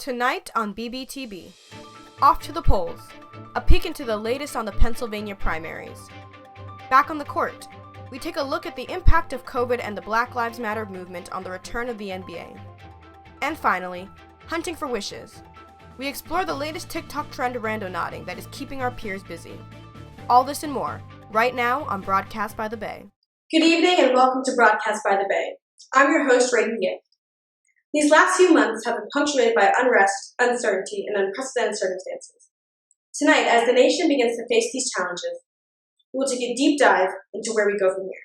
Tonight on BBTB, off to the polls, a peek into the latest on the Pennsylvania primaries. Back on the court, we take a look at the impact of COVID and the Black Lives Matter movement on the return of the NBA. And finally, hunting for wishes. We explore the latest TikTok trend randonauting that is keeping our peers busy. All this and more, right now on Broadcast by the Bay. Good evening and welcome to Broadcast by the Bay. I'm your host, Riley Villiers. These last few months have been punctuated by unrest, uncertainty, and unprecedented circumstances. Tonight, as the nation begins to face these challenges, we will take a deep dive into where we go from here.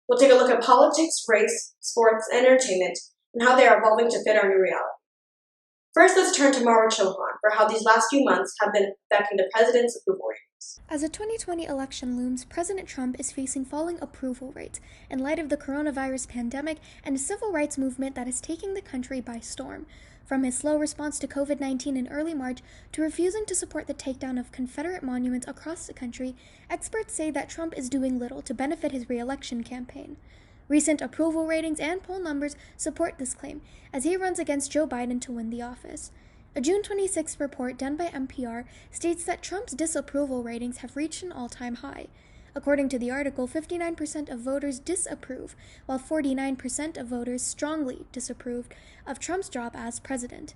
We'll take a look at politics, race, sports, and entertainment, and how they are evolving to fit our new reality. First, let's turn to Mara Chauhan for how these last few months have been affecting the president's approval ratings. As the 2020 election looms, President Trump is facing falling approval rates in light of the coronavirus pandemic and a civil rights movement that is taking the country by storm. From his slow response to COVID-19 in early March to refusing to support the takedown of Confederate monuments across the country, experts say that Trump is doing little to benefit his re-election campaign. Recent approval ratings and poll numbers support this claim, as he runs against Joe Biden to win the office. A June 26 report done by NPR states that Trump's disapproval ratings have reached an all-time high. According to the article, 59% of voters disapprove, while 49% of voters strongly disapproved of Trump's job as president.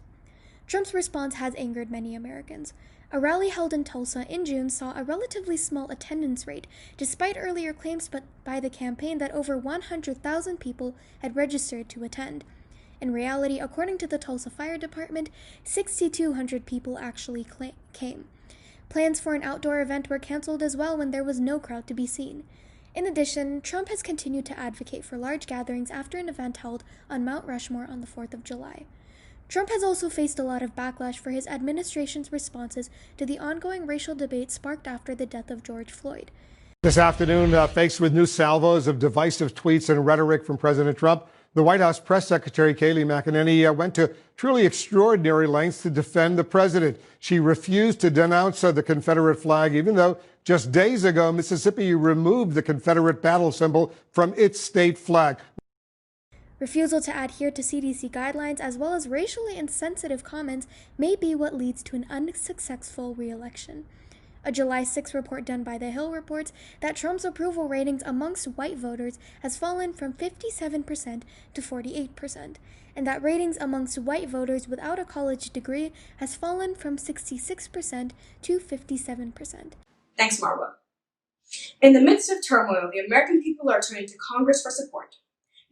Trump's response has angered many Americans. A rally held in Tulsa in June saw a relatively small attendance rate, despite earlier claims by the campaign that over 100,000 people had registered to attend. In reality, according to the Tulsa Fire Department, 6,200 people actually came. Plans for an outdoor event were canceled as well when there was no crowd to be seen. In addition, Trump has continued to advocate for large gatherings after an event held on Mount Rushmore on the 4th of July. Trump has also faced a lot of backlash for his administration's responses to the ongoing racial debate sparked after the death of George Floyd. This afternoon, faced with new salvos of divisive tweets and rhetoric from President Trump, the White House Press Secretary Kayleigh McEnany went to truly extraordinary lengths to defend the president. She refused to denounce the Confederate flag, even though just days ago, Mississippi removed the Confederate battle symbol from its state flag. Refusal to adhere to CDC guidelines as well as racially insensitive comments may be what leads to an unsuccessful re-election. A July 6 report done by The Hill reports that Trump's approval ratings amongst white voters has fallen from 57% to 48%, and that ratings amongst white voters without a college degree has fallen from 66% to 57%. Thanks, Marwa. In the midst of turmoil, the American people are turning to Congress for support.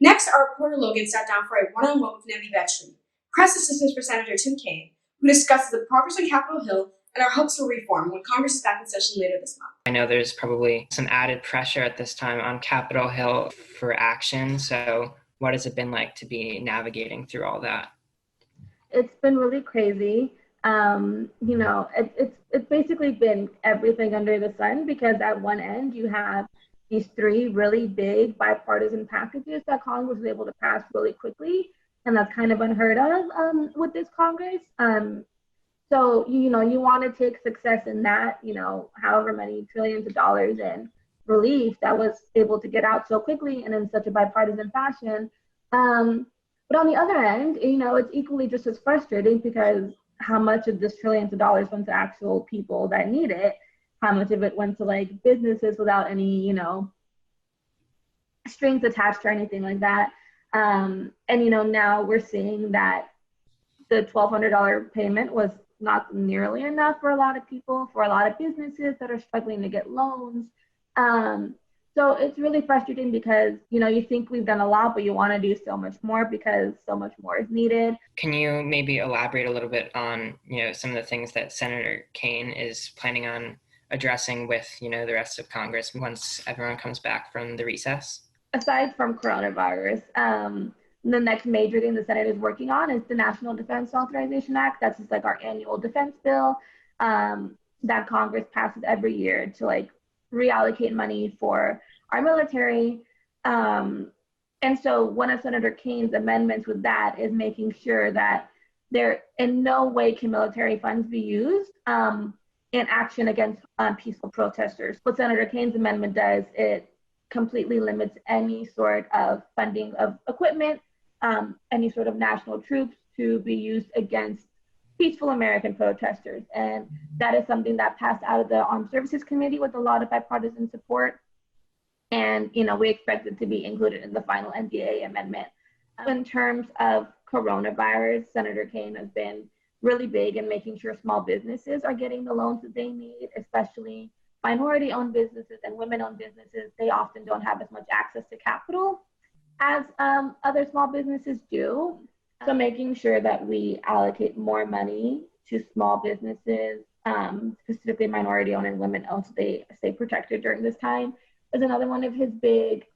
Next, our reporter Logan sat down for a one-on-one with Nebby Vetri, press assistant for Senator Tim Kaine, who discusses the progress on Capitol Hill and our hopes for reform when Congress is back in session later this month. I know there's probably some added pressure at this time on Capitol Hill for action. So what has it been like to be navigating through all that? It's been really crazy. It's basically been everything under the sun, because at one end you have these three really big bipartisan packages that Congress was able to pass really quickly. And that's kind of unheard of with this Congress. So, you want to take success in that, however many trillions of dollars in relief that was able to get out so quickly and in such a bipartisan fashion. But on the other end, it's equally just as frustrating, because how much of this trillions of dollars went to actual people that need it, how much of it went to businesses without any, strings attached or anything like that. Now we're seeing that the $1,200 payment was not nearly enough for a lot of people, for a lot of businesses that are struggling to get loans. So it's really frustrating, because, you think we've done a lot, but you want to do so much more because so much more is needed. Can you maybe elaborate a little bit on, some of the things that Senator Kaine is planning on addressing with, the rest of Congress once everyone comes back from the recess? Aside from coronavirus, the next major thing the Senate is working on is the National Defense Authorization Act. That's just our annual defense bill that Congress passes every year to reallocate money for our military. And so one of Senator Kaine's amendments with that is making sure that there in no way can military funds be used in action against peaceful protesters. What Senator Kaine's amendment does, it completely limits any sort of funding of equipment, any sort of national troops to be used against peaceful American protesters. And that is something that passed out of the Armed Services Committee with a lot of bipartisan support. And, we expect it to be included in the final NDAA amendment. In terms of coronavirus, Senator Kaine has been really big in making sure small businesses are getting the loans that they need, especially minority-owned businesses and women-owned businesses. They often don't have as much access to capital as other small businesses do. So making sure that we allocate more money to small businesses, specifically minority-owned and women-owned, so they stay protected during this time, is another one of his big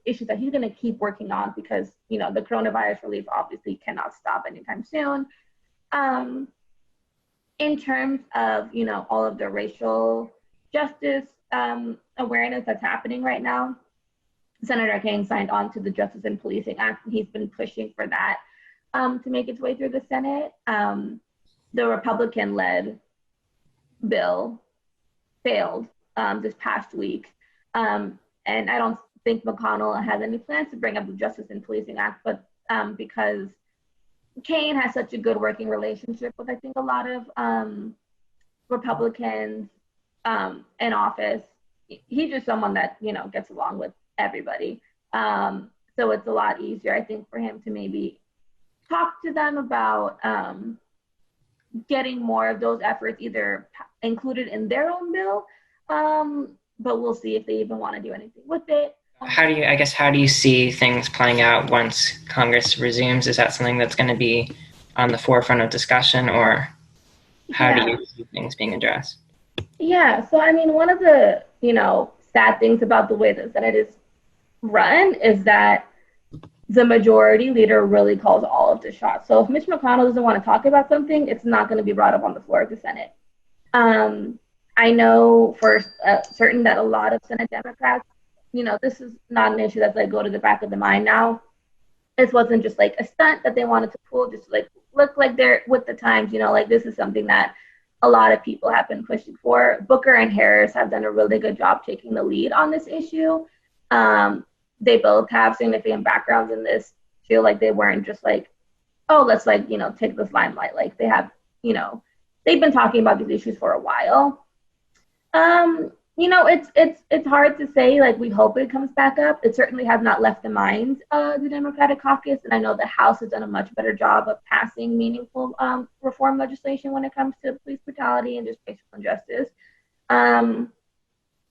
issues that he's going to keep working on, because the coronavirus relief obviously cannot stop anytime soon. In terms of all of the racial justice awareness that's happening right now, Senator Kaine signed on to the Justice in Policing Act, and he's been pushing for that to make its way through the Senate. The Republican-led bill failed this past week. And I don't think McConnell has any plans to bring up the Justice in Policing Act, but because Kaine has such a good working relationship with, I think, a lot of Republicans in office, he's just someone that, gets along with everybody. So it's a lot easier, I think, for him to maybe talk to them about getting more of those efforts either included in their own bill, but we'll see if they even want to do anything with it. How do you see things playing out once Congress resumes? Is that something that's going to be on the forefront of discussion, or how do you see things being addressed? Yeah, so I mean, one of the, sad things about the way the Senate is run is that the majority leader really calls all of the shots. So if Mitch McConnell doesn't want to talk about something, it's not going to be brought up on the floor of the Senate. I know for certain that a lot of Senate Democrats, this is not an issue that's go to the back of the mind now. This wasn't just a stunt that they wanted to pull just to look like they're with the times, this is something that a lot of people have been pushing for. Booker and Harris have done a really good job taking the lead on this issue. They both have significant backgrounds in this. Feel like they weren't just oh, let's take this limelight. They have, they've been talking about these issues for a while. It's hard to say. We hope it comes back up. It certainly has not left the minds of the Democratic caucus, and I know the House has done a much better job of passing meaningful reform legislation when it comes to police brutality and just racial injustice.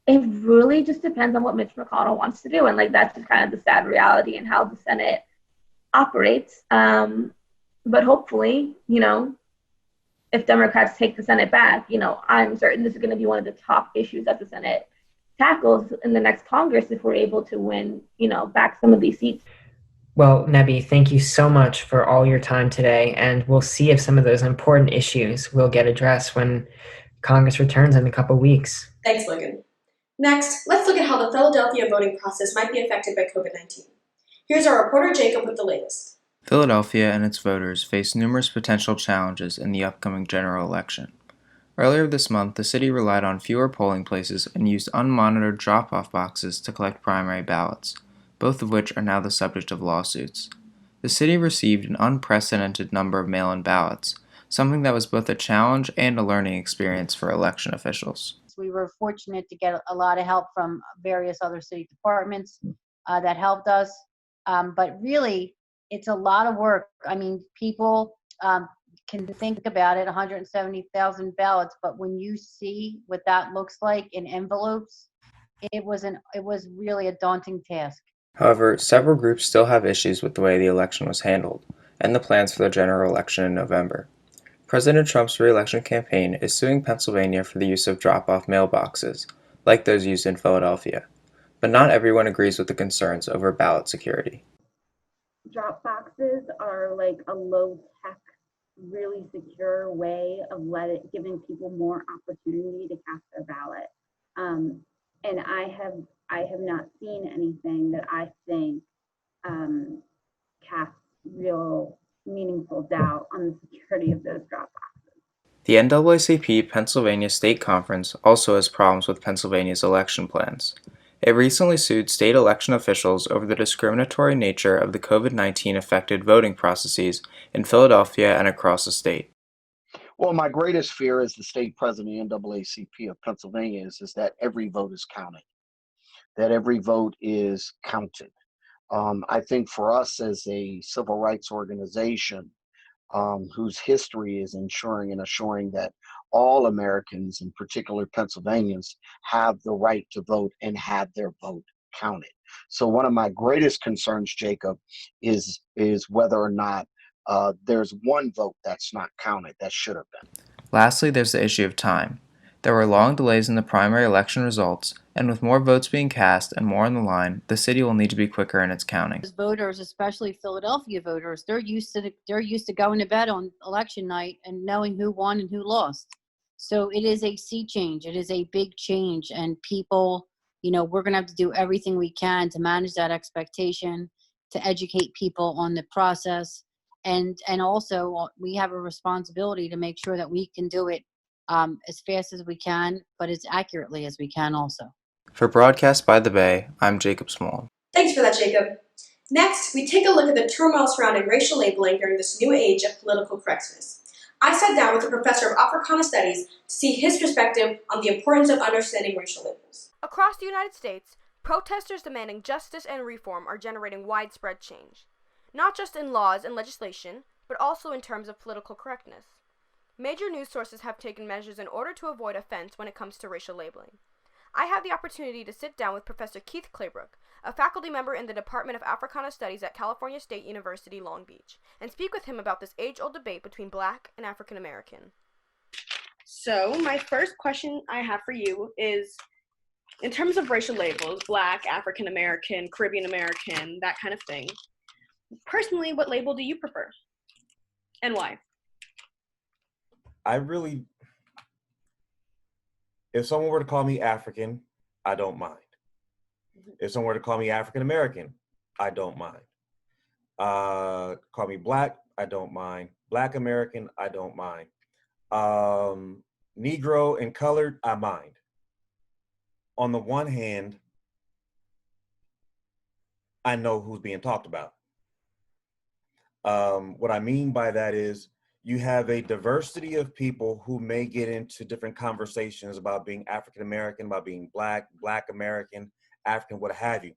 It really just depends on what Mitch McConnell wants to do, and that's just kind of the sad reality and how the Senate operates. But hopefully, if Democrats take the Senate back, I'm certain this is going to be one of the top issues that the Senate tackles in the next Congress if we're able to win, back some of these seats. Well, Nebi, thank you so much for all your time today, and we'll see if some of those important issues will get addressed when Congress returns in a couple weeks. Thanks, Logan. Next, let's look at how the Philadelphia voting process might be affected by COVID-19. Here's our reporter Jacob with the latest. Philadelphia and its voters face numerous potential challenges in the upcoming general election. Earlier this month, the city relied on fewer polling places and used unmonitored drop-off boxes to collect primary ballots, both of which are now the subject of lawsuits. The city received an unprecedented number of mail-in ballots, something that was both a challenge and a learning experience for election officials. We were fortunate to get a lot of help from various other city departments that helped us, but really, it's a lot of work. I mean, people can think about it, 170,000 ballots, but when you see what that looks like in envelopes, it was really a daunting task. However, several groups still have issues with the way the election was handled and the plans for the general election in November. President Trump's re-election campaign is suing Pennsylvania for the use of drop-off mailboxes, like those used in Philadelphia, but not everyone agrees with the concerns over ballot security. Drop boxes are a low-tech, really secure way of giving people more opportunity to cast their ballot. And I have not seen anything that I think casts real meaningful doubt on the security of those drop boxes. The NAACP Pennsylvania State Conference also has problems with Pennsylvania's election plans. It recently sued state election officials over the discriminatory nature of the COVID-19 affected voting processes in Philadelphia and across the state. Well, my greatest fear as the state president of the NAACP of Pennsylvania is that every vote is counted, that every vote is counted. I think for us as a civil rights organization, whose history is ensuring and assuring that all Americans, in particular Pennsylvanians, have the right to vote and have their vote counted. So one of my greatest concerns, Jacob, is whether or not there's one vote that's not counted that should have been. Lastly, there's the issue of time. There were long delays in the primary election results, and with more votes being cast and more on the line, the city will need to be quicker in its counting. Voters, especially Philadelphia voters, they're used to going to bed on election night and knowing who won and who lost. So it is a sea change. It is a big change, and people, we're going to have to do everything we can to manage that expectation, to educate people on the process, and also we have a responsibility to make sure that we can do it as fast as we can, but as accurately as we can also. For Broadcast by the Bay, I'm Jacob Small. Thanks for that, Jacob. Next, we take a look at the turmoil surrounding racial labeling during this new age of political correctness. I sat down with a professor of Africana Studies to see his perspective on the importance of understanding racial labels. Across the United States, protesters demanding justice and reform are generating widespread change, not just in laws and legislation, but also in terms of political correctness. Major news sources have taken measures in order to avoid offense when it comes to racial labeling. I had the opportunity to sit down with Professor Keith Claybrook, a faculty member in the Department of Africana Studies at California State University, Long Beach, and speak with him about this age-old debate between Black and African American. So, my first question I have for you is, in terms of racial labels, Black, African American, Caribbean American, that kind of thing, personally, what label do you prefer? And why? If someone were to call me African, I don't mind. If someone were to call me African American, I don't mind. Call me Black, I don't mind. Black American, I don't mind. Negro and colored, I mind. On the one hand, I know who's being talked about. What I mean by that is, you have a diversity of people who may get into different conversations about being African American, about being Black, Black American, African, what have you.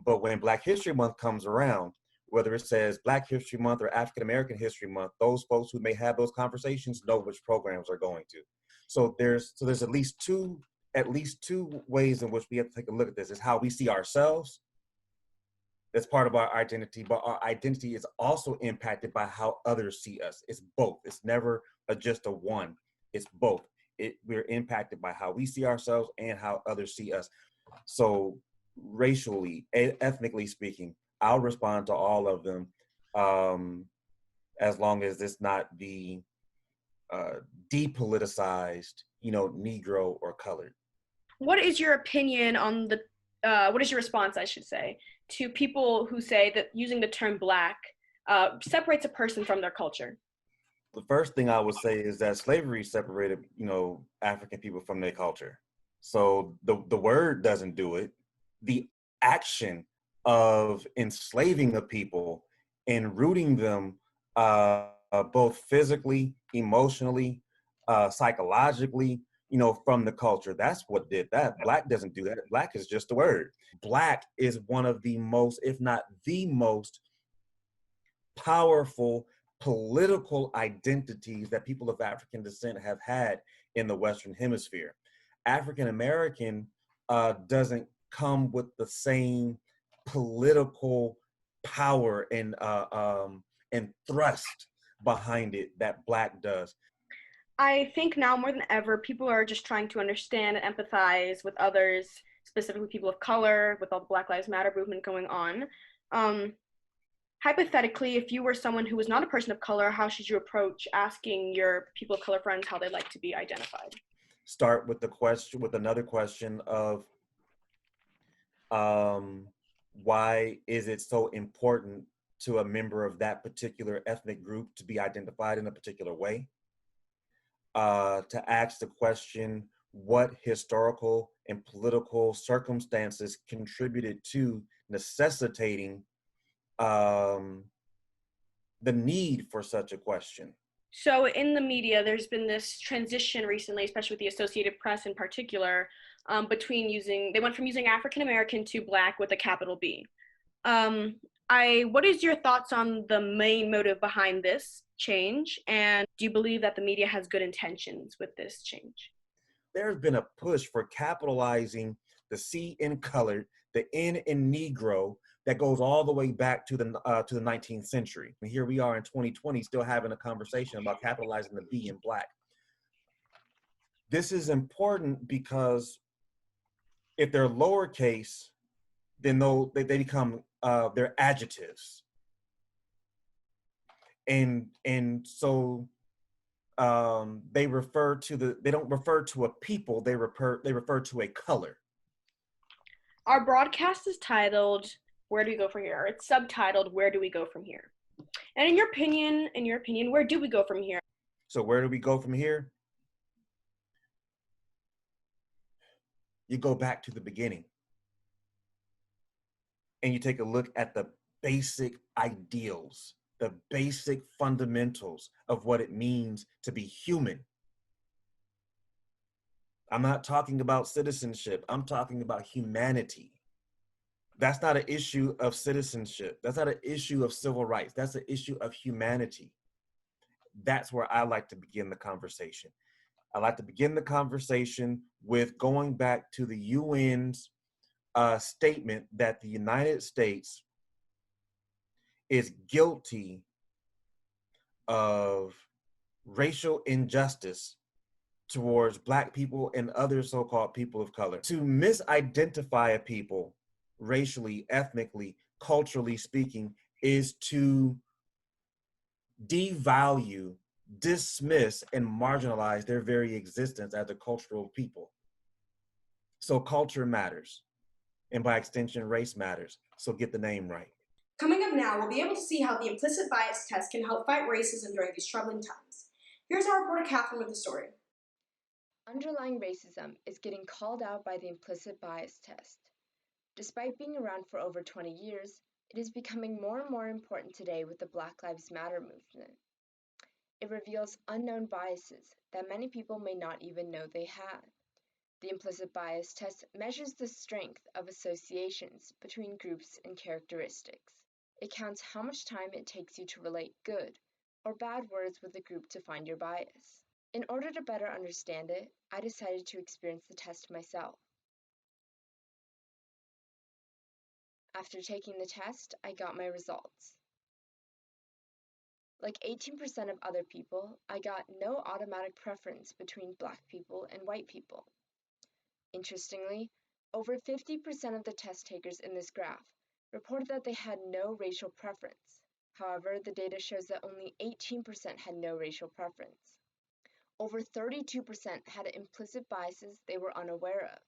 But when Black History Month comes around, whether it says Black History Month or African American History Month, those folks who may have those conversations know which programs are going to. So there's at least two ways in which we have to take a look at this. Is how we see ourselves. That's part of our identity, but our identity is also impacted by how others see us. It's both. It's never just a one. It's both. We're impacted by how we see ourselves and how others see us. So racially, ethnically speaking, I'll respond to all of them as long as it's not the depoliticized, Negro or colored. What is your opinion on what is your response, I should say, to people who say that using the term Black separates a person from their culture? The first thing I would say is that slavery separated, African people from their culture. So the word doesn't do it. The action of enslaving a people and rooting them both physically, emotionally, psychologically, from the culture. That's what did that. Black doesn't do that. Black is just a word. Black is one of the most, if not the most powerful political identities that people of African descent have had in the Western Hemisphere. African American doesn't come with the same political power and thrust behind it that Black does. I think now more than ever, people are just trying to understand and empathize with others, specifically people of color, with all the Black Lives Matter movement going on. Hypothetically, if you were someone who was not a person of color, how should you approach asking your people of color friends how they'd like to be identified? Start with another question of why is it so important to a member of that particular ethnic group to be identified in a particular way? To ask the question, what historical and political circumstances contributed to necessitating the need for such a question? So in the media, there's been this transition recently, especially with the Associated Press in particular, between they went from using African American to Black with a capital B. What is your thoughts on the main motive behind this change? And do you believe that the media has good intentions with this change? There's been a push for capitalizing the C in colored, the N in Negro, that goes all the way back to the 19th century. And here we are in 2020 still having a conversation about capitalizing the B in Black. This is important because if they're lowercase, then they become they're adjectives. And so they don't refer to a people, they refer to a color. Our broadcast is titled "Where Do We Go From Here?" It's subtitled "Where Do We Go From Here?" And in your opinion, where do we go from here? So where do we go from here? You go back to the beginning and you take a look at the basic ideals, the basic fundamentals of what it means to be human. I'm not talking about citizenship. I'm talking about humanity. That's not an issue of citizenship. That's not an issue of civil rights. That's an issue of humanity. That's where I like to begin the conversation. I like to begin the conversation with going back to the UN's statement that the United States is guilty of racial injustice towards Black people and other so-called people of color. To misidentify a people racially, ethnically, culturally speaking, is to devalue, dismiss, and marginalize their very existence as a cultural people. So culture matters, and by extension, race matters. So get the name right. Coming up now, we'll be able to see how the implicit bias test can help fight racism during these troubling times. Here's our reporter Catherine with the story. Underlying racism is getting called out by the implicit bias test. Despite being around for over 20 years, it is becoming more and more important today with the Black Lives Matter movement. It reveals unknown biases that many people may not even know they had. The implicit bias test measures the strength of associations between groups and characteristics. It counts how much time it takes you to relate good or bad words with a group to find your bias. In order to better understand it, I decided to experience the test myself. After taking the test, I got my results. Like 18% of other people, I got no automatic preference between Black people and white people. Interestingly, over 50% of the test takers in this graph reported that they had no racial preference. However, the data shows that only 18% had no racial preference. Over 32% had implicit biases they were unaware of.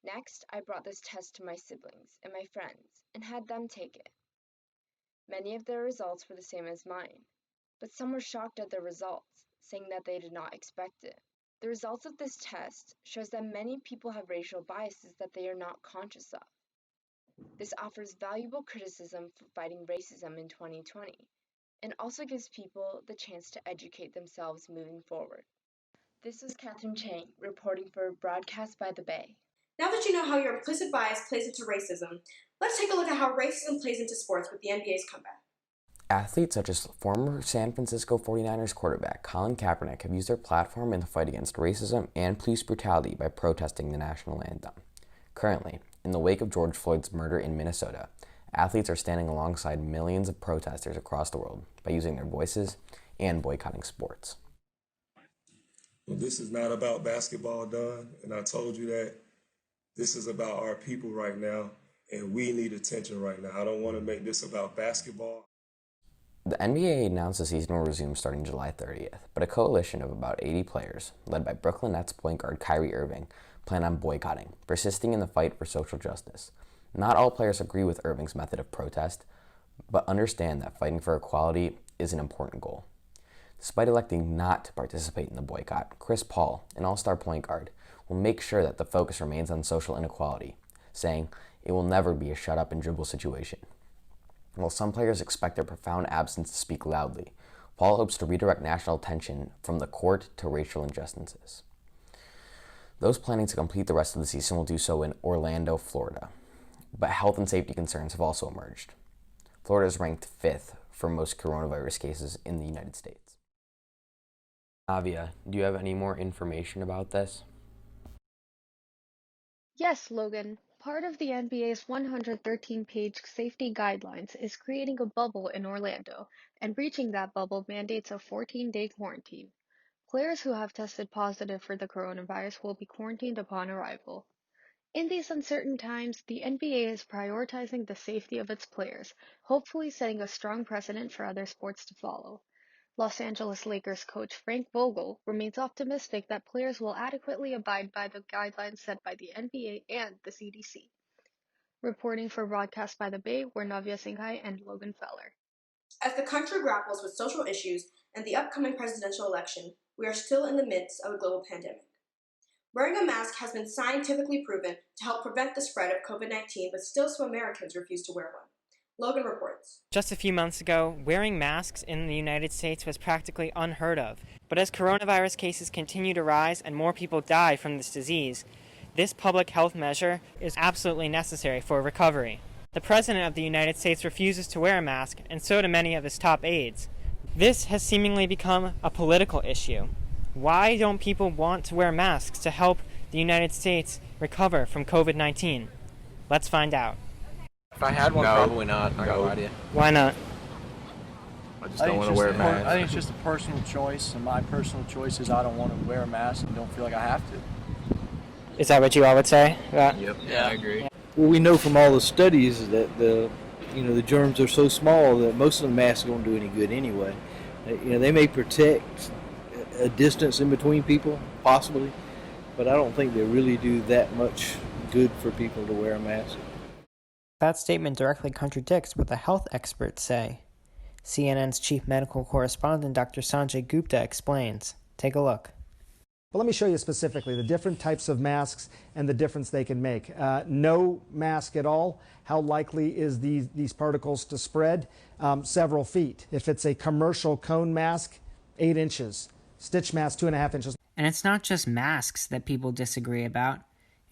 Next, I brought this test to my siblings and my friends and had them take it. Many of their results were the same as mine, but some were shocked at their results, saying that they did not expect it. The results of this test shows that many people have racial biases that they are not conscious of. This offers valuable criticism for fighting racism in 2020, and also gives people the chance to educate themselves moving forward. This was Catherine Chang reporting for Broadcast by the Bay. Now that you know how your implicit bias plays into racism, let's take a look at how racism plays into sports with the NBA's comeback. Athletes such as former San Francisco 49ers quarterback Colin Kaepernick have used their platform in the fight against racism and police brutality by protesting the national anthem. Currently, in the wake of George Floyd's murder in Minnesota, athletes are standing alongside millions of protesters across the world by using their voices and boycotting sports. Well, this is not about basketball, Don, and I told you that. This is about our people right now, and we need attention right now. I don't want to make this about basketball. The NBA announced the season will resume starting July 30th, but a coalition of about 80 players, led by Brooklyn Nets point guard Kyrie Irving, plan on boycotting, persisting in the fight for social justice. Not all players agree with Irving's method of protest, but understand that fighting for equality is an important goal. Despite electing not to participate in the boycott, Chris Paul, an all-star point guard, will make sure that the focus remains on social inequality, saying it will never be a shut-up and dribble situation. While some players expect their profound absence to speak loudly, Paul hopes to redirect national attention from the court to racial injustices. Those planning to complete the rest of the season will do so in Orlando, Florida. But health and safety concerns have also emerged. Florida is ranked 5th for most coronavirus cases in the United States. Avia, do you have any more information about this? Yes, Logan. Part of the NBA's 113-page safety guidelines is creating a bubble in Orlando, and breaching that bubble mandates a 14-day quarantine. Players who have tested positive for the coronavirus will be quarantined upon arrival. In these uncertain times, the NBA is prioritizing the safety of its players, hopefully setting a strong precedent for other sports to follow. Los Angeles Lakers coach Frank Vogel remains optimistic that players will adequately abide by the guidelines set by the NBA and the CDC. Reporting for Broadcast by the Bay were Navya Singhai and Logan Feller. As the country grapples with social issues and the upcoming presidential election, we are still in the midst of a global pandemic. Wearing a mask has been scientifically proven to help prevent the spread of COVID-19, but still some Americans refuse to wear one. Logan reports. Just a few months ago, wearing masks in the United States was practically unheard of. But as coronavirus cases continue to rise and more people die from this disease, this public health measure is absolutely necessary for recovery. The President of the United States refuses to wear a mask, and so do many of his top aides. This has seemingly become a political issue. Why don't people want to wear masks to help the United States recover from COVID-19? Let's find out. If I had one, probably not. Not gonna lie to you. Why not? I just don't want to wear a mask. I think it's just a personal choice, and my personal choice is I don't want to wear a mask and don't feel like I have to. Is that what you all would say? Yep. Yeah, I agree. Well, we know from all the studies that the germs are so small that most of the masks don't do any good anyway. They may protect a distance in between people, possibly, but I don't think they really do that much good for people to wear a mask. That statement directly contradicts what the health experts say. CNN's chief medical correspondent, Dr. Sanjay Gupta, explains. Take a look. Well, let me show you specifically the different types of masks and the difference they can make. No mask at all, how likely is these particles to spread? Several feet. If it's a commercial cone mask, 8 inches. Stitch mask, 2.5 inches. And it's not just masks that people disagree about.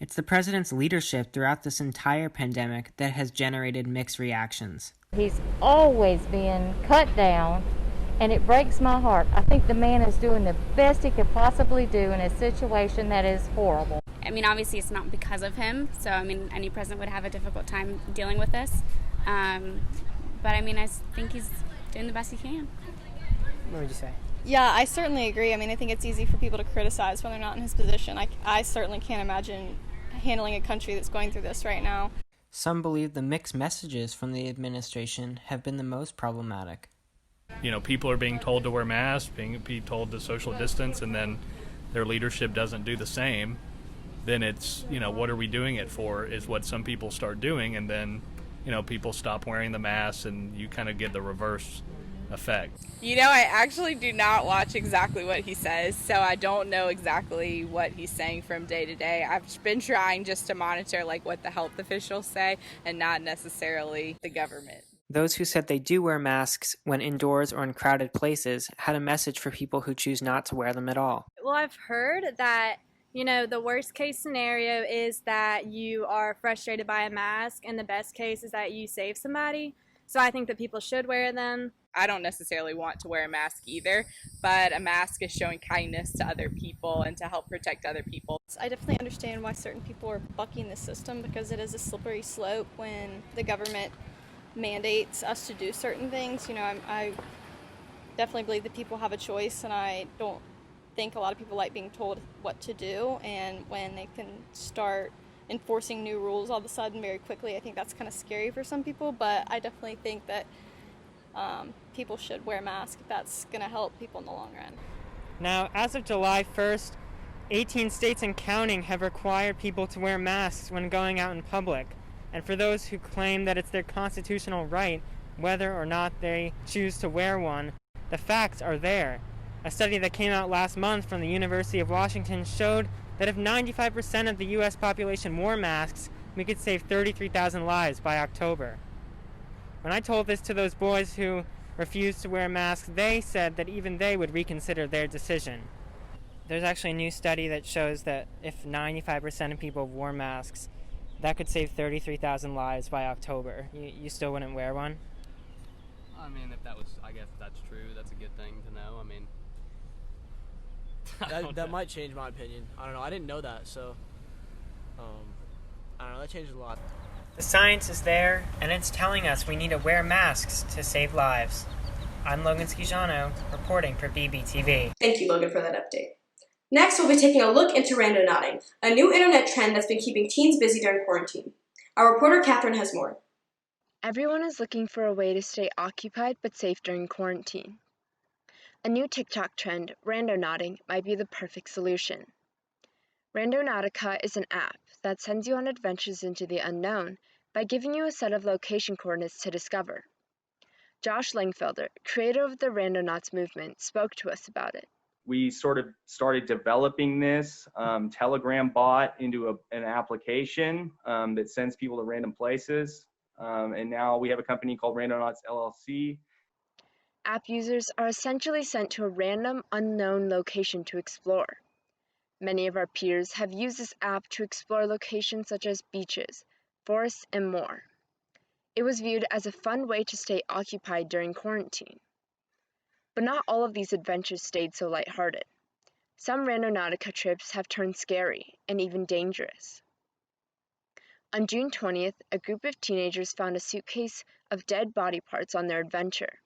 It's the president's leadership throughout this entire pandemic that has generated mixed reactions. He's always been cut down, and it breaks my heart. I think the man is doing the best he could possibly do in a situation that is horrible. I mean, obviously it's not because of him, so I mean, any president would have a difficult time dealing with this. But I mean, I think he's doing the best he can. What would you say? Yeah, I certainly agree. I mean, I think it's easy for people to criticize when they're not in his position. I certainly can't imagine handling a country that's going through this right now. Some believe the mixed messages from the administration have been the most problematic. People are being told to wear masks, being told to social distance, and then their leadership doesn't do the same. Then it's, what are we doing it for, is what some people start doing, and then, people stop wearing the masks, and you kind of get the reverse effect. I actually do not watch exactly what he says, so I don't know exactly what he's saying from day to day. I've been trying just to monitor what the health officials say and not necessarily the government. Those who said they do wear masks when indoors or in crowded places had a message for people who choose not to wear them at all. Well, I've heard that, the worst case scenario is that you are frustrated by a mask, and the best case is that you save somebody. So I think that people should wear them. I don't necessarily want to wear a mask either, but a mask is showing kindness to other people and to help protect other people. I definitely understand why certain people are bucking the system, because it is a slippery slope when the government mandates us to do certain things. I definitely believe that people have a choice, and I don't think a lot of people like being told what to do, and when they can start enforcing new rules all of a sudden very quickly, I think that's kind of scary for some people, but I definitely think that people should wear masks if that's going to help people in the long run. Now, as of July 1st, 18 states and counting have required people to wear masks when going out in public. And for those who claim that it's their constitutional right, whether or not they choose to wear one, the facts are there. A study that came out last month from the University of Washington showed that if 95% of the U.S. population wore masks, we could save 33,000 lives by October. When I told this to those boys who refused to wear masks, they said that even they would reconsider their decision. There's actually a new study that shows that if 95% of people wore masks, that could save 33,000 lives by October. You still wouldn't wear one? I mean, I guess if that's true, that's a good thing to know. I mean, that might change my opinion. I don't know. I didn't know that, so I don't know. That changed a lot. The science is there, and it's telling us we need to wear masks to save lives. I'm Logan Schiciano, reporting for BBTV. Thank you, Logan, for that update. Next, we'll be taking a look into randonauting, a new internet trend that's been keeping teens busy during quarantine. Our reporter, Catherine, has more. Everyone is looking for a way to stay occupied but safe during quarantine. A new TikTok trend, randonauting, might be the perfect solution. Randonautica is an app that sends you on adventures into the unknown by giving you a set of location coordinates to discover. Josh Langfelder, creator of the Randonauts movement, spoke to us about it. We sort of started developing this Telegram bot into an application that sends people to random places. And now we have a company called Randonauts LLC. App users are essentially sent to a random, unknown location to explore. Many of our peers have used this app to explore locations such as beaches, forests, and more. It was viewed as a fun way to stay occupied during quarantine. But not all of these adventures stayed so lighthearted. Some Randonautica trips have turned scary and even dangerous. On June 20th, a group of teenagers found a suitcase of dead body parts on their adventure.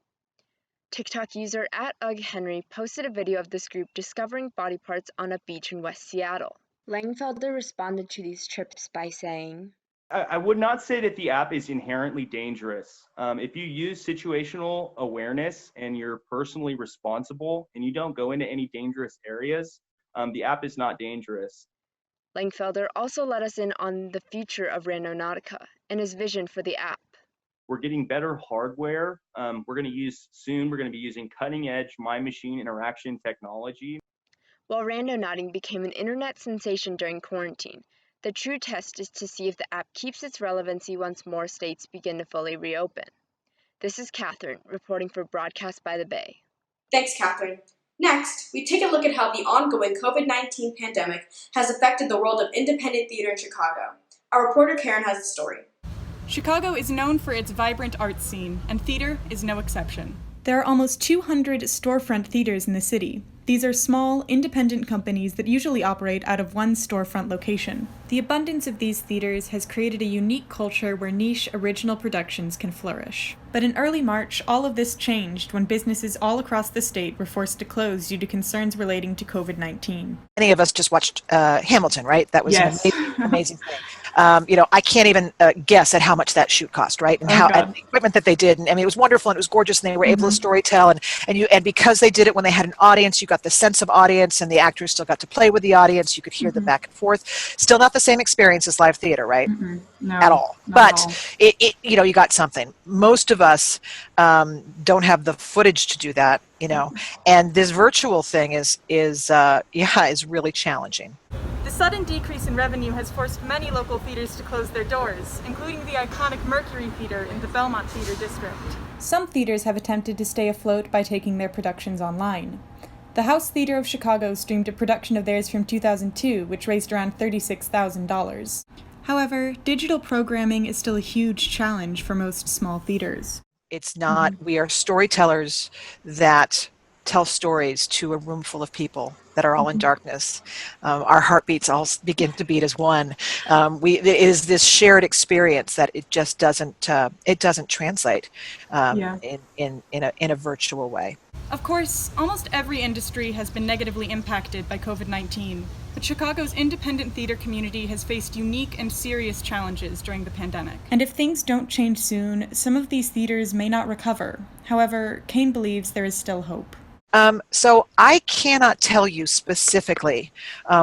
TikTok user @UgHenry posted a video of this group discovering body parts on a beach in West Seattle. Langfelder responded to these trips by saying, I would not say that the app is inherently dangerous. If you use situational awareness and you're personally responsible and you don't go into any dangerous areas, the app is not dangerous. Langfelder also let us in on the future of Randonautica and his vision for the app. We're getting better hardware. We're going to be using cutting edge mind-machine interaction technology. While randonauting became an internet sensation during quarantine, the true test is to see if the app keeps its relevancy once more states begin to fully reopen. This is Catherine, reporting for Broadcast by the Bay. Thanks, Catherine. Next, we take a look at how the ongoing COVID-19 pandemic has affected the world of independent theater in Chicago. Our reporter, Karen, has the story. Chicago is known for its vibrant art scene, and theater is no exception. There are almost 200 storefront theaters in the city. These are small, independent companies that usually operate out of one storefront location. The abundance of these theaters has created a unique culture where niche, original productions can flourish. But in early March, all of this changed when businesses all across the state were forced to close due to concerns relating to COVID-19. Many of us just watched Hamilton, right? That was Yes. an amazing thing. I can't even guess at how much that shoot cost, right? And and the equipment that they did. And I mean, it was wonderful and it was gorgeous, and they were able to storytell. And because they did it when they had an audience, you got the sense of audience, and the actors still got to play with the audience. You could hear them back and forth. Still not the same experience as live theater, right? No, at all. not But at all. you got something. Most of us don't have the footage to do that, and this virtual thing is really challenging. The sudden decrease in revenue has forced many local theaters to close their doors, including the iconic Mercury Theater in the Belmont Theater District. Some theaters have attempted to stay afloat by taking their productions online. The House Theater of Chicago streamed a production of theirs from 2002, which raised around $36,000. However, digital programming is still a huge challenge for most small theaters. It's not, we are storytellers that tell stories to a room full of people that are all in darkness. Our heartbeats all begin to beat as one. It is this shared experience that it just doesn't translate in a virtual way. Of course, almost every industry has been negatively impacted by COVID-19, but Chicago's independent theater community has faced unique and serious challenges during the pandemic. And if things don't change soon, some of these theaters may not recover. However, Kane believes there is still hope. So I cannot tell you specifically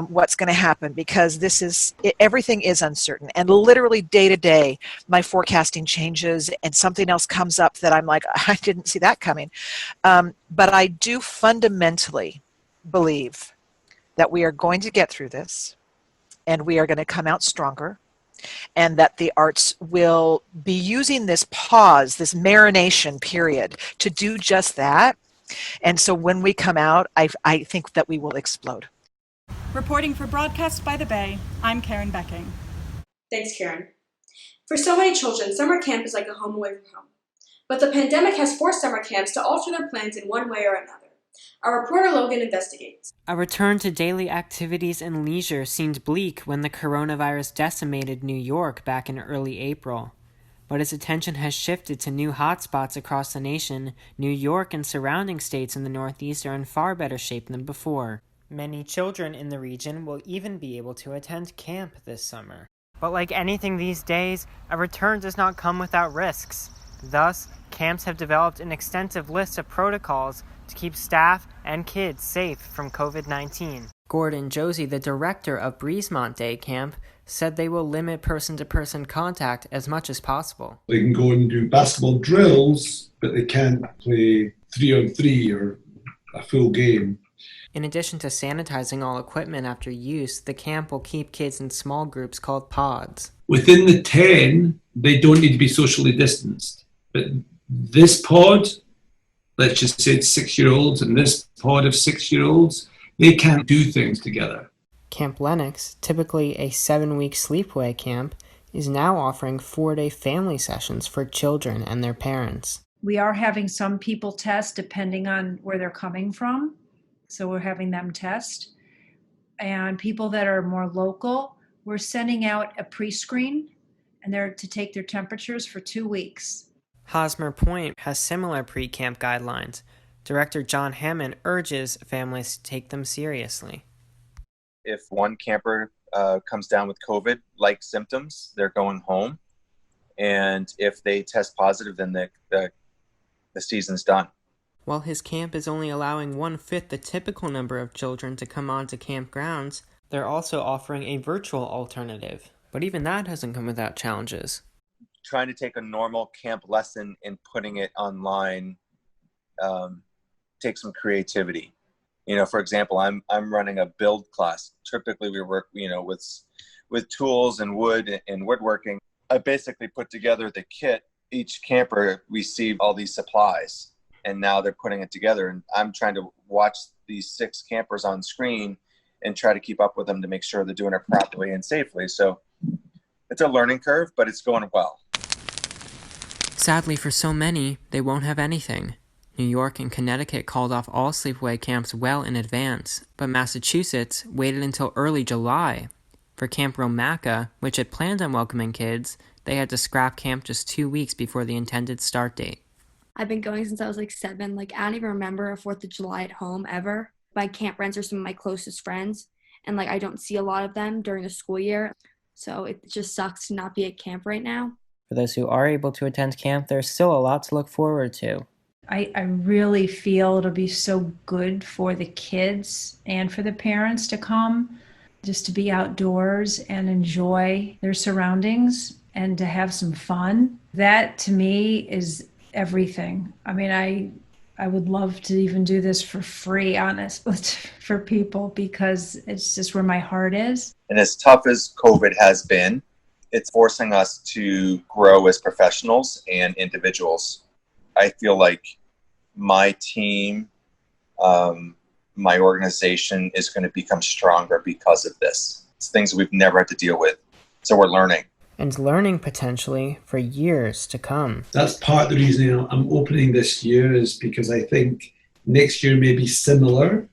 what's going to happen, because everything is uncertain, and literally day to day my forecasting changes and something else comes up that I'm like, I didn't see that coming. But I do fundamentally believe that we are going to get through this and we are going to come out stronger. and that the arts will be using this pause, this marination period, to do just that. And so when we come out, I think that we will explode. Reporting for Broadcast by the Bay, I'm Karen Becking. Thanks, Karen. For so many children, summer camp is like a home away from home. But the pandemic has forced summer camps to alter their plans in one way or another. Our reporter Logan investigates. A return to daily activities and leisure seemed bleak when the coronavirus decimated New York back in early April. But as attention has shifted to new hotspots across the nation, New York and surrounding states in the Northeast are in far better shape than before. Many children in the region will even be able to attend camp this summer. But like anything these days, a return does not come without risks. Thus, camps have developed an extensive list of protocols to keep staff and kids safe from COVID-19. Gordon Josie, the director of Breezemont Day Camp, said they will limit person-to-person contact as much as possible. They can go and do basketball drills, but they can't play 3-on-3 or a full game. In addition to sanitizing all equipment after use, the camp will keep kids in small groups called pods. Within the 10, they don't need to be socially distanced. But this pod, let's just say it's 6-year-olds, and this pod of 6-year-olds, they can't do things together. Camp Lennox, typically a 7-week sleepaway camp, is now offering 4-day family sessions for children and their parents. We are having some people test depending on where they're coming from. So we're having them test. And people that are more local, we're sending out a pre-screen, and they're to take their temperatures for 2 weeks. Hosmer Point has similar pre-camp guidelines. Director John Hammond urges families to take them seriously. If one camper comes down with COVID-like symptoms, they're going home. And if they test positive, then the season's done. While his camp is only allowing 1/5 the typical number of children to come onto campgrounds, they're also offering a virtual alternative. But even that hasn't come without challenges. Trying to take a normal camp lesson and putting it online takes some creativity. You know, for example, I'm running a build class. Typically we work, with tools and wood and woodworking. I basically put together the kit. Each camper received all these supplies, and now they're putting it together. And I'm trying to watch these 6 campers on screen and try to keep up with them to make sure they're doing it properly and safely. So it's a learning curve, but it's going well. Sadly for so many, they won't have anything. New York and Connecticut called off all sleepaway camps well in advance, but Massachusetts waited until early July. For Camp Romaca, which had planned on welcoming kids, they had to scrap camp just 2 weeks before the intended start date. I've been going since I was 7. I don't even remember a 4th of July at home ever. My camp friends are some of my closest friends, and I don't see a lot of them during the school year. So it just sucks to not be at camp right now. For those who are able to attend camp, there's still a lot to look forward to. I really feel it'll be so good for the kids and for the parents to come, just to be outdoors and enjoy their surroundings and to have some fun. That to me is everything. I mean, I would love to even do this for free, honestly, for people, because it's just where my heart is. And as tough as COVID has been, it's forcing us to grow as professionals and individuals. I feel like my team, my organization is going to become stronger because of this. It's things we've never had to deal with. So we're learning. And learning potentially for years to come. That's part of the reason I'm opening this year, is because I think next year may be similar.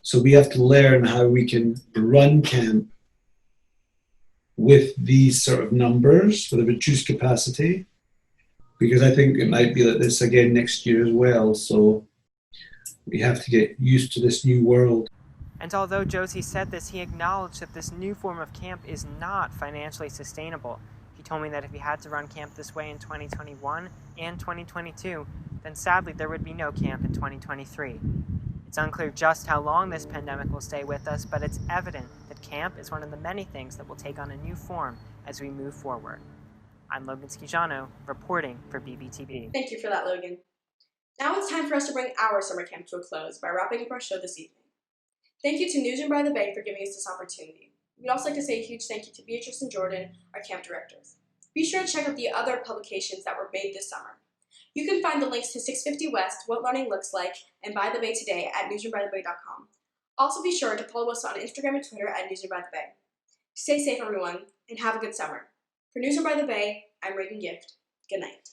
So we have to learn how we can run camp with these sort of numbers, with a reduced capacity, because I think it might be like this again next year as well. So we have to get used to this new world. And although Josie said this, he acknowledged that this new form of camp is not financially sustainable. He told me that if he had to run camp this way in 2021 and 2022, then sadly there would be no camp in 2023. It's unclear just how long this pandemic will stay with us, but it's evident that camp is one of the many things that will take on a new form as we move forward. I'm Logan Schiciano, reporting for BBTB. Thank you for that, Logan. Now it's time for us to bring our summer camp to a close by wrapping up our show this evening. Thank you to Newsroom by the Bay for giving us this opportunity. We'd also like to say a huge thank you to Beatrice and Jordan, our camp directors. Be sure to check out the other publications that were made this summer. You can find the links to 650 West, What Learning Looks Like, and By the Bay Today at newsroombythebay.com. Also be sure to follow us on Instagram and Twitter at Newsroom by the Bay. Stay safe, everyone, and have a good summer. For Newsroom by the Bay, I'm Reagan Gift. Good night.